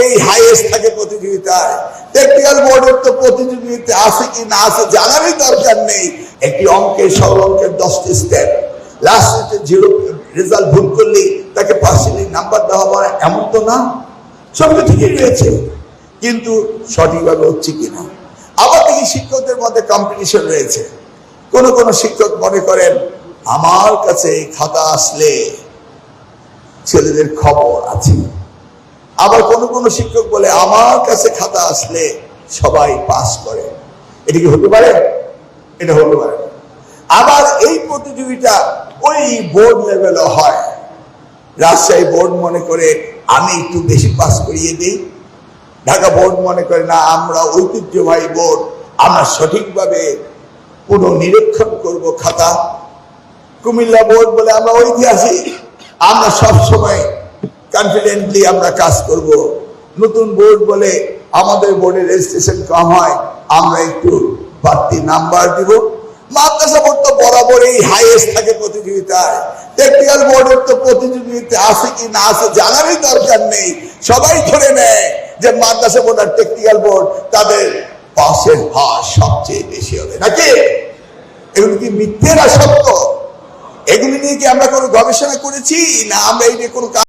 বরাবরই হাইয়েস্ট থাকে প্রতিযোগিতায়। টেকনিক্যাল বোর্ডের তো প্রতিযোগিতা আছে কি না আছে জানারই দরকার নেই। একটি অঙ্কের সরল অঙ্কের 10টি স্টেপ, লাস্টে জিরো রেজাল্ট ভুল করলেই তাকে পার্সেন্টেজ নাম্বার দেওয়া হবে এমন তো না, সব তো ঠিকই রয়েছে, কিন্তু সঠিকভাবে হচ্ছে কিনা। আবার দেখি শিক্ষকদের মধ্যে কম্পিটিশন রয়েছে। কোন কোন শিক্ষক মনে করেন আমার কাছে খাতা আসলে ছেলেদের খবর আছে, আবার কোন কোন শিক্ষক বলে আমার কাছে খাতা আসলে সবাই পাস করে। এটা কি হতে পারে? এটা হতে পারে। আবার এই প্রতিযোগিতা ওই বোর্ড লেভেলে হয়। রাজশাহী বোর্ড মনে করে আমি একটু বেশি পাস করিয়ে দিই, ঢাকা বোর্ড মনে করে না আমরা ঐতিহ্যবাহী বোর্ড, আমরা সঠিকভাবে পুনঃনিরীক্ষণ করব খাতা। কুমিল্লা বোর্ড বলে আমরা ঐতিহাসিক, আমরা সবসময় কনফিডেন্টলি আমরা কাজ করব। নতুন বোর্ড বলে আমাদের বোর্ডের রেজিস্ট্রেশন কম হয়, আমরা একটু বাড়তি নাম্বার দিব। মাদ্রাসা বোর্ড তো বরাবরই হাইয়েস্ট থাকে প্রতিযোগিতায়। টেকনিক্যাল বোর্ডের তো প্রতিযোগিতা আছে কি না আছে জানারই দরকার নেই, সবাই ধরে নেয় যে মাদ্রাসা বোর্ড আর টেকনিক্যাল বোর্ড তাদের পাসের হার সবচেয়ে বেশি হবে। নাকি এগুলো কি মিথ্যে না সত্য? এগুলি নিয়ে কি আমরা কোনো গবেষণা করেছি না আমরা এই নিয়ে কোনো